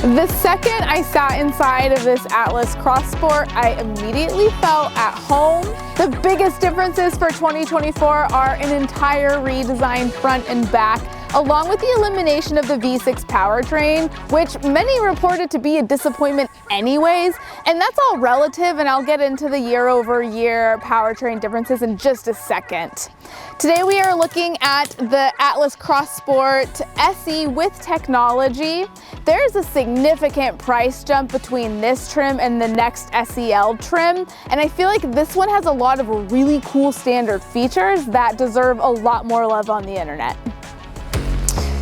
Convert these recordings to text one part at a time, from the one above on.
The second I sat inside of this Atlas Cross Sport, I immediately felt at home. The biggest differences for 2024 are an entire redesigned front and back, along with the elimination of the V6 powertrain, which many reported to be a disappointment anyways, and that's all relative, and I'll get into the year-over-year powertrain differences in just a second. Today we are looking at the Atlas Cross Sport SE with technology. There's a significant price jump between this trim and the next SEL trim, and I feel like this one has a lot of really cool standard features that deserve a lot more love on the internet.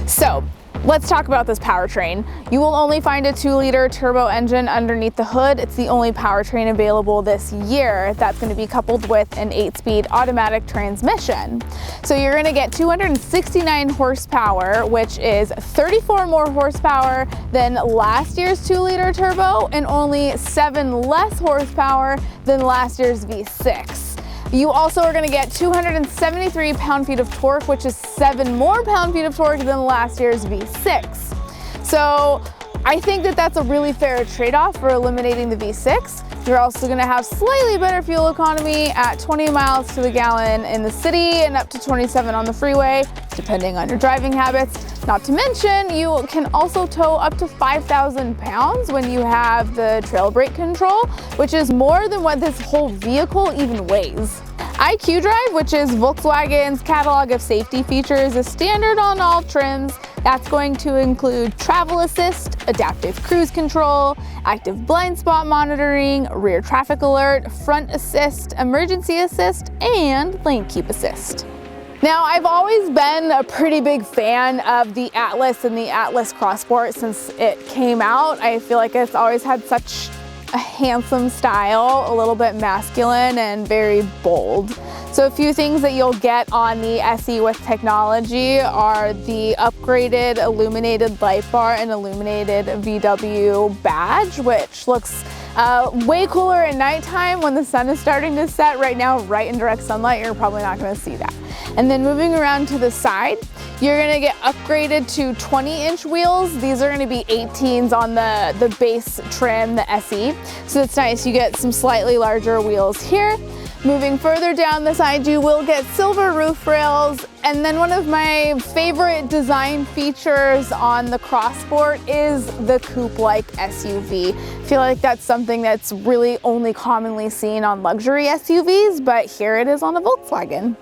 So, let's talk about this powertrain. You will only find a 2-liter turbo engine underneath the hood. It's the only powertrain available this year that's going to be coupled with an 8-speed automatic transmission. So you're going to get 269 horsepower, which is 34 more horsepower than last year's 2-liter turbo and only 7 less horsepower than last year's V6. You also are going to get 273 pound-feet of torque, which is 7 more pound-feet of torque than last year's V6. So I think that that's a really fair trade-off for eliminating the V6. You're also going to have slightly better fuel economy at 20 miles to the gallon in the city and up to 27 on the freeway, depending on your driving habits. Not to mention, you can also tow up to 5,000 pounds when you have the trail brake control, which is more than what this whole vehicle even weighs. IQ Drive, which is Volkswagen's catalog of safety features, is standard on all trims. That's going to include travel assist, adaptive cruise control, active blind spot monitoring, rear traffic alert, front assist, emergency assist, and lane keep assist. Now, I've always been a pretty big fan of the Atlas and the Atlas Cross Sport since it came out. I feel like it's always had such a handsome style, a little bit masculine and very bold. So a few things that you'll get on the SE with technology are the upgraded illuminated light bar and illuminated VW badge, which looks way cooler at nighttime when the sun is starting to set. Right now, right in direct sunlight, you're probably not going to see that. And then moving around to the side, you're going to get upgraded to 20-inch wheels. These are going to be 18s on the base trim, the SE. So it's nice. You get some slightly larger wheels here. Moving further down the side, you will get silver roof rails. And then one of my favorite design features on the Cross Sport is the coupe-like SUV. I feel like that's something that's really only commonly seen on luxury SUVs, but here it is on a Volkswagen.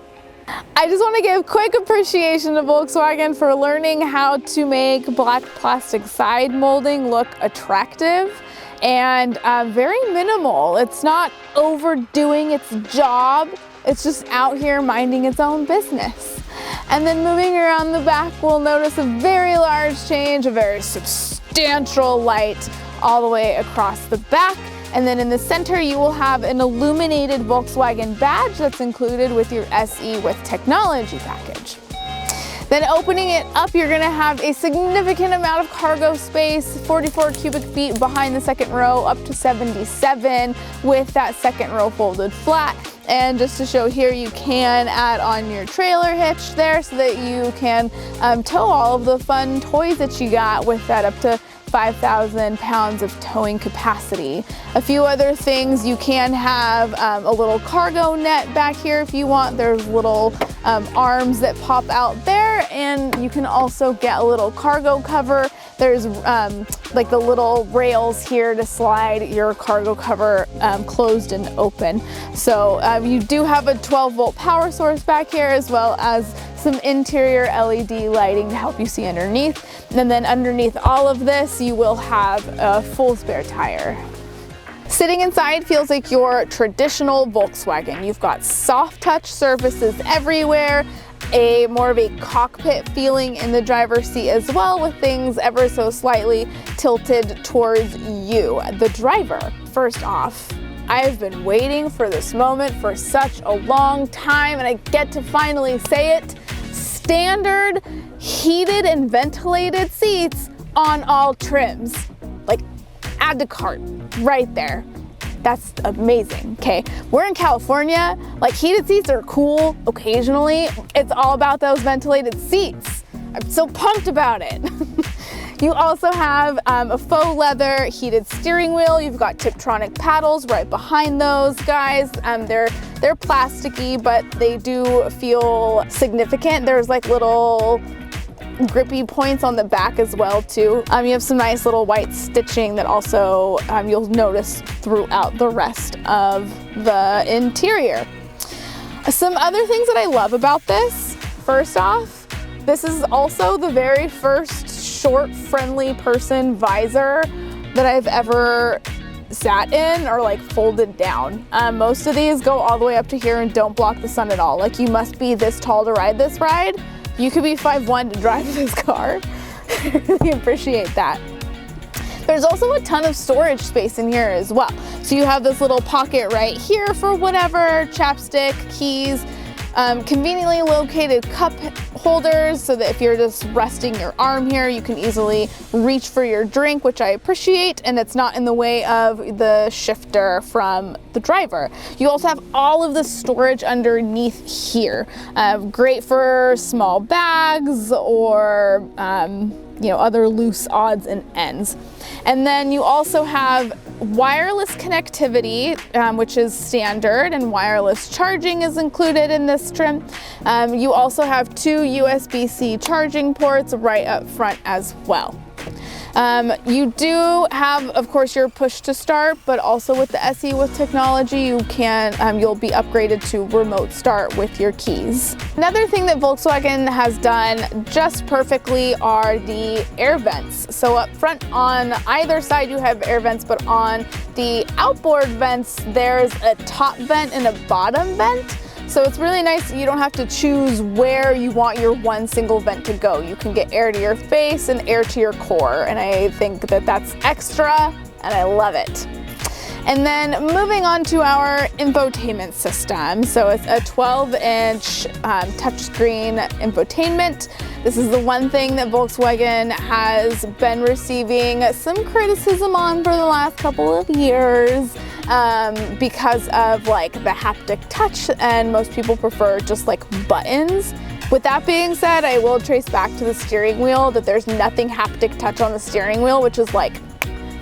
I just want to give quick appreciation to Volkswagen for learning how to make black plastic side molding look attractive and very minimal. It's not overdoing its job. It's just out here minding its own business. And then moving around the back, we'll notice a very large change, a very substantial light all the way across the back. And then in the center, you will have an illuminated Volkswagen badge that's included with your SE with technology package. Then opening it up, you're gonna have a significant amount of cargo space, 44 cubic feet behind the second row, up to 77 with that second row folded flat. And just to show here, you can add on your trailer hitch there so that you can tow all of the fun toys that you got with that up to 5,000 pounds of towing capacity. A few other things, you can have a little cargo net back here if you want. There's little arms that pop out there, and you can also get a little cargo cover. There's like the little rails here to slide your cargo cover closed and open. So you do have a 12-volt power source back here, as well as some interior LED lighting to help you see underneath. And then underneath all of this, you will have a full spare tire. Sitting inside feels like your traditional Volkswagen. You've got soft touch surfaces everywhere, more of a cockpit feeling in the driver's seat as well, with things ever so slightly tilted towards you, the driver. First off, I've been waiting for this moment for such a long time, and I get to finally say it. Standard heated and ventilated seats on all trims. Like, add to cart right there. That's amazing, okay? We're in California, like heated seats are cool occasionally. It's all about those ventilated seats. I'm so pumped about it. You also have a faux leather heated steering wheel. You've got Tiptronic paddles right behind those guys. They're plasticky, but they do feel significant. There's like little grippy points on the back as well too. You have some nice little white stitching that also you'll notice throughout the rest of the interior. Some other things that I love about this, first off, this is also the very first short friendly person visor that I've ever sat in or like folded down. Most of these go all the way up to here and don't block the sun at all. Like you must be this tall to ride this ride. You could be 5'1" to drive this car. I really appreciate that. There's also a ton of storage space in here as well. So you have this little pocket right here for whatever, chapstick, keys, conveniently located cup holders so that if you're just resting your arm here, you can easily reach for your drink, which I appreciate, and it's not in the way of the shifter from the driver. You also have all of the storage underneath here. Great for small bags or other loose odds and ends. And then you also have wireless connectivity, which is standard, and wireless charging is included in this trim. You also have 2 USB-C charging ports right up front as well. You do have, of course, your push to start, but also with the SE with technology, you'll be upgraded to remote start with your keys. Another thing that Volkswagen has done just perfectly are the air vents. So up front on either side you have air vents, but on the outboard vents, there's a top vent and a bottom vent. So it's really nice, you don't have to choose where you want your one single vent to go. You can get air to your face and air to your core, and I think that that's extra, and I love it. And then moving on to our infotainment system. So it's a 12-inch touchscreen infotainment. This is the one thing that Volkswagen has been receiving some criticism on for the last couple of years. Because of like the haptic touch, and most people prefer just like buttons. With that being said, I will trace back to the steering wheel that there's nothing haptic touch on the steering wheel, which is like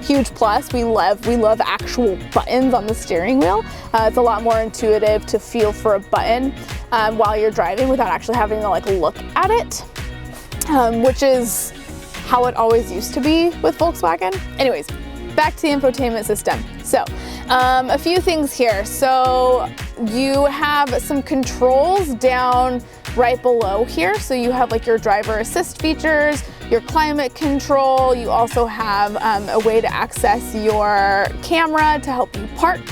huge plus. We love actual buttons on the steering wheel. It's a lot more intuitive to feel for a button while you're driving without actually having to like look at it, which is how it always used to be with Volkswagen. Anyways, back to the infotainment system. So a few things here. So you have some controls down right below here. So you have like your driver assist features, your climate control. You also have a way to access your camera to help you park.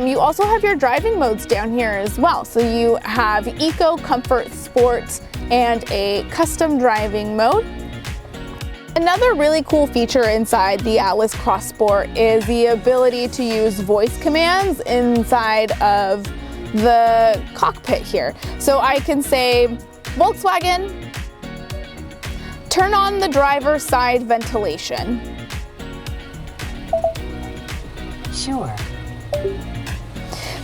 You also have your driving modes down here as well. So you have Eco, Comfort, Sport, and a custom driving mode. Another really cool feature inside the Atlas Cross Sport is the ability to use voice commands inside of the cockpit here. So I can say, Volkswagen, turn on the driver's side ventilation. Sure.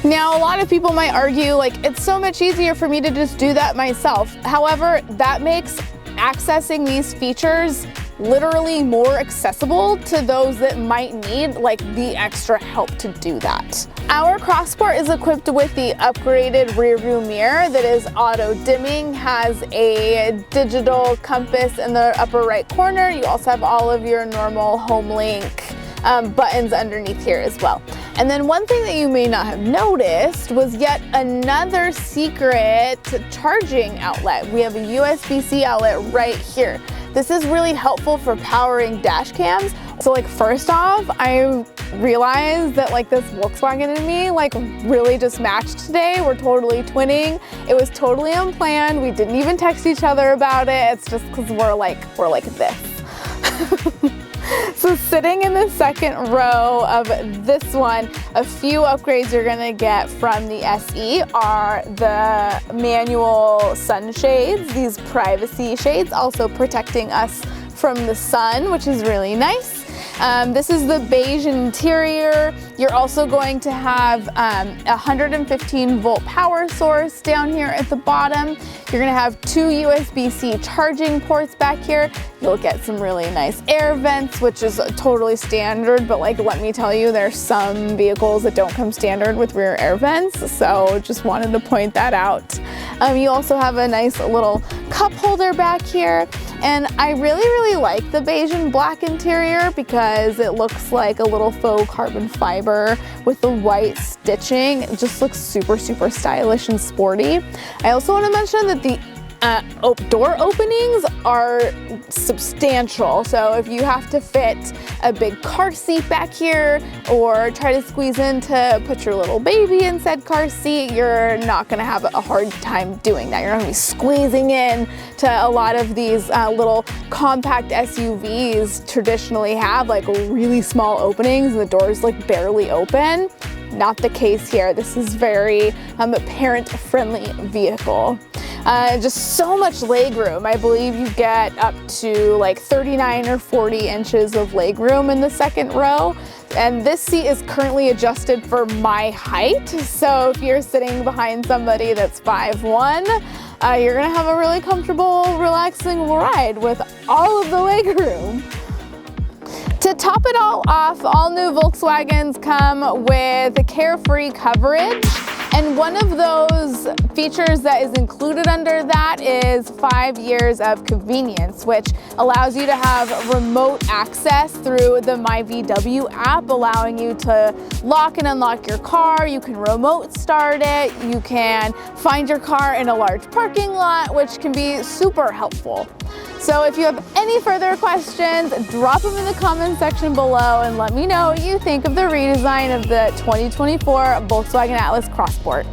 Now, a lot of people might argue, like, it's so much easier for me to just do that myself. However, that makes accessing these features literally more accessible to those that might need like the extra help to do that. Our Cross Sport is equipped with the upgraded rear view mirror that is auto dimming, has a digital compass in the upper right corner. You also have all of your normal HomeLink buttons underneath here as well. And then one thing that you may not have noticed was yet another secret charging outlet. We have a USB-C outlet right here. This is really helpful for powering dash cams. So like first off, I realized that like this Volkswagen and me like really just matched today. We're totally twinning. It was totally unplanned. We didn't even text each other about it. It's just because we're like this. So sitting in the second row of this one, a few upgrades you're gonna get from the SE are the manual sunshades, these privacy shades, also protecting us from the sun, which is really nice. This is the beige interior. You're also going to have a 115 volt power source down here at the bottom. You're gonna have 2 USB-C charging ports back here. You'll get some really nice air vents, which is totally standard, but like, let me tell you, there's some vehicles that don't come standard with rear air vents, so just wanted to point that out. You also have a nice little cup holder back here, and I really like the beige and black interior because it looks like a little faux carbon fiber with the white stitching. It just looks super stylish and sporty. I also want to mention that the door openings are substantial, so if you have to fit a big car seat back here or try to squeeze in to put your little baby in said car seat, you're not going to have a hard time doing that. You're not going to be squeezing in to a lot of these little compact SUVs traditionally have like really small openings and the doors like barely open. Not the case here. This is very parent-friendly vehicle. Just so much legroom. I believe you get up to like 39 or 40 inches of legroom in the second row. And this seat is currently adjusted for my height. So if you're sitting behind somebody that's 5'1", you're gonna have a really comfortable, relaxing ride with all of the legroom. To top it all off, all new Volkswagens come with carefree coverage. And one of those features that is included under that is 5 years of convenience, which allows you to have remote access through the MyVW app, allowing you to lock and unlock your car. You can remote start it. You can find your car in a large parking lot, which can be super helpful. So if you have any further questions, drop them in the comment section below and let me know what you think of the redesign of the 2024 Volkswagen Atlas Crossport.